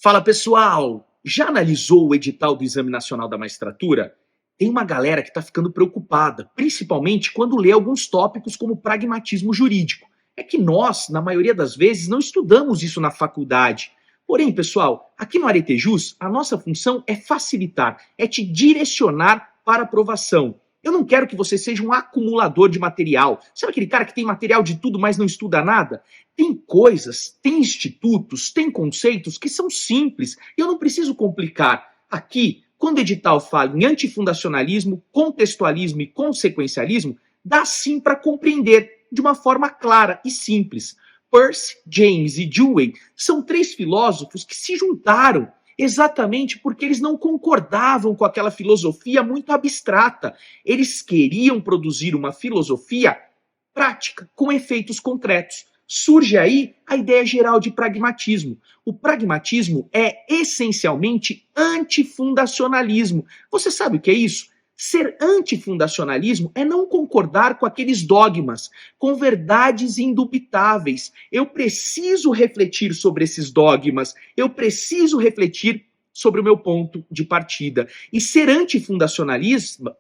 Fala pessoal, já analisou o edital do Exame Nacional da Magistratura? Tem uma galera que está ficando preocupada, principalmente quando lê alguns tópicos como pragmatismo jurídico. É que nós, na maioria das vezes, não estudamos isso na faculdade. Porém, pessoal, aqui no Aretejus, a nossa função é facilitar, é te direcionar para aprovação. Eu não quero que você seja um acumulador de material. Sabe aquele cara que tem material de tudo, mas não estuda nada? Tem coisas, tem institutos, tem conceitos que são simples e eu não preciso complicar. Aqui, quando o edital fala em antifundacionalismo, contextualismo e consequencialismo, dá sim para compreender de uma forma clara e simples. Peirce, James e Dewey são três filósofos que se juntaram exatamente porque eles não concordavam com aquela filosofia muito abstrata. Eles queriam produzir uma filosofia prática, com efeitos concretos. Surge aí a ideia geral de pragmatismo. O pragmatismo é essencialmente antifundacionalismo. Você sabe o que é isso? Ser antifundacionalismo é não concordar com aqueles dogmas, com verdades indubitáveis. Eu preciso refletir sobre esses dogmas, eu preciso refletir sobre o meu ponto de partida. E ser antifundacionalista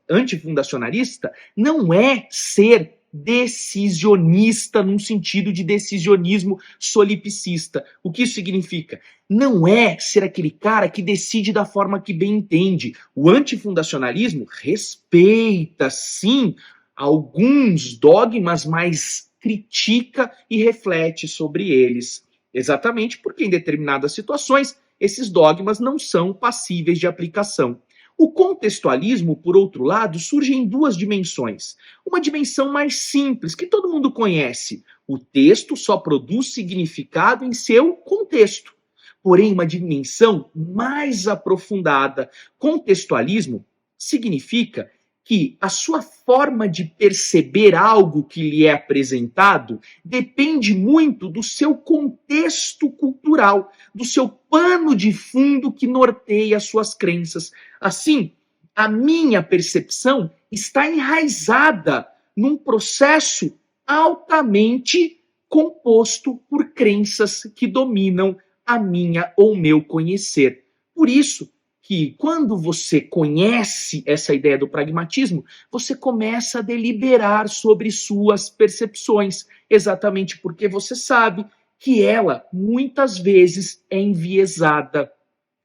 não é ser decisionista num sentido de decisionismo solipsista. O que isso significa? Não é ser aquele cara que decide da forma que bem entende. O antifundacionalismo respeita, sim, alguns dogmas, mas critica e reflete sobre eles. Exatamente porque em determinadas situações esses dogmas não são passíveis de aplicação. O contextualismo, por outro lado, surge em duas dimensões. Uma dimensão mais simples, que todo mundo conhece. O texto só produz significado em seu contexto. Porém, uma dimensão mais aprofundada. Contextualismo significa que a sua forma de perceber algo que lhe é apresentado depende muito do seu contexto cultural, do seu pano de fundo que norteia as suas crenças. Assim, a minha percepção está enraizada num processo altamente composto por crenças que dominam a minha ou meu conhecer. Por isso que quando você conhece essa ideia do pragmatismo, você começa a deliberar sobre suas percepções, exatamente porque você sabe que ela muitas vezes é enviesada.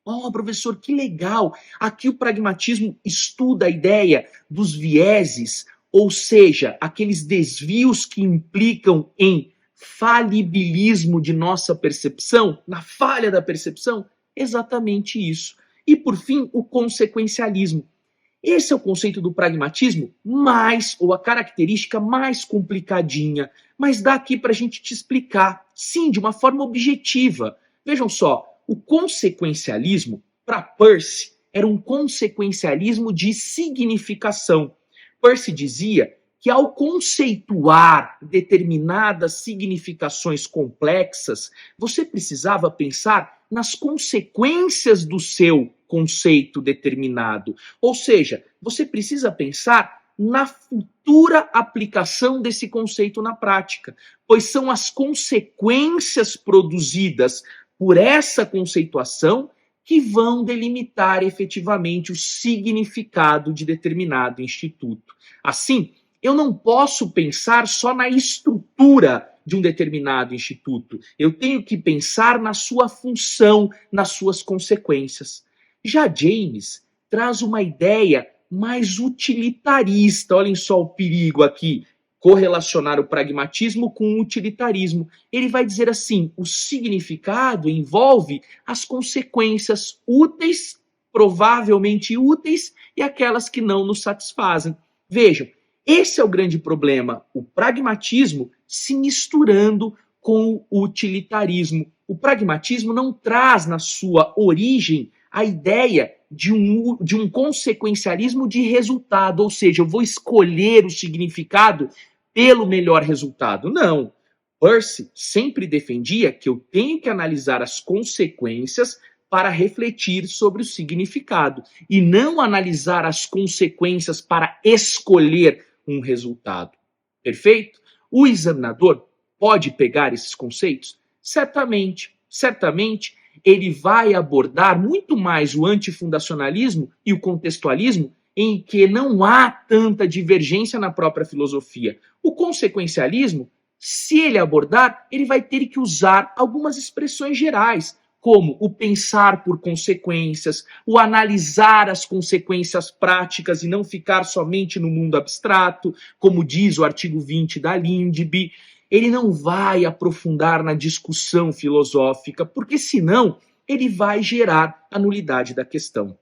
Oh, professor, que legal! Aqui o pragmatismo estuda a ideia dos vieses, ou seja, aqueles desvios que implicam em falibilismo de nossa percepção, na falha da percepção. Exatamente isso. E, por fim, o consequencialismo. Esse é o conceito do pragmatismo mais, ou a característica mais complicadinha, mas dá aqui para a gente te explicar, sim, de uma forma objetiva. Vejam só, o consequencialismo, para Peirce, era um consequencialismo de significação. Peirce dizia que ao conceituar determinadas significações complexas, você precisava pensar nas consequências do seu conceito determinado. Ou seja, você precisa pensar na futura aplicação desse conceito na prática, pois são as consequências produzidas por essa conceituação que vão delimitar efetivamente o significado de determinado instituto. Assim, eu não posso pensar só na estrutura de um determinado instituto. Eu tenho que pensar na sua função, nas suas consequências. Já James traz uma ideia mais utilitarista. Olhem só o perigo aqui, correlacionar o pragmatismo com o utilitarismo. Ele vai dizer assim: o significado envolve as consequências úteis, provavelmente úteis, e aquelas que não nos satisfazem. Vejam, esse é o grande problema, o pragmatismo se misturando com o utilitarismo. O pragmatismo não traz na sua origem a ideia de um consequencialismo de resultado, ou seja, eu vou escolher o significado pelo melhor resultado. Não. Peirce sempre defendia que eu tenho que analisar as consequências para refletir sobre o significado e não analisar as consequências para escolher um resultado. Perfeito? O examinador pode pegar esses conceitos? Certamente, certamente ele vai abordar muito mais o antifundacionalismo e o contextualismo, em que não há tanta divergência na própria filosofia. O consequencialismo, se ele abordar, ele vai ter que usar algumas expressões gerais, como o pensar por consequências, o analisar as consequências práticas e não ficar somente no mundo abstrato, como diz o artigo 20 da Lindbe. Ele não vai aprofundar na discussão filosófica, porque senão ele vai gerar a nulidade da questão.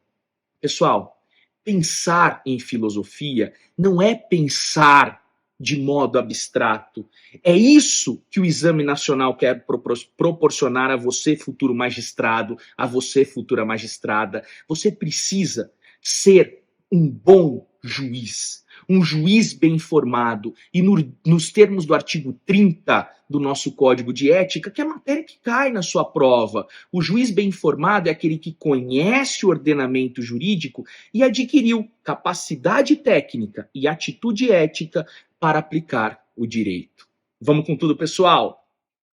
Pessoal, pensar em filosofia não é pensar de modo abstrato. É isso que o Exame Nacional quer proporcionar a você, futuro magistrado, a você, futura magistrada. Você precisa ser um bom juiz, um juiz bem informado. E nos termos do artigo 30 do nosso Código de Ética, que é a matéria que cai na sua prova, o juiz bem informado é aquele que conhece o ordenamento jurídico e adquiriu capacidade técnica e atitude ética para aplicar o direito. Vamos com tudo, pessoal?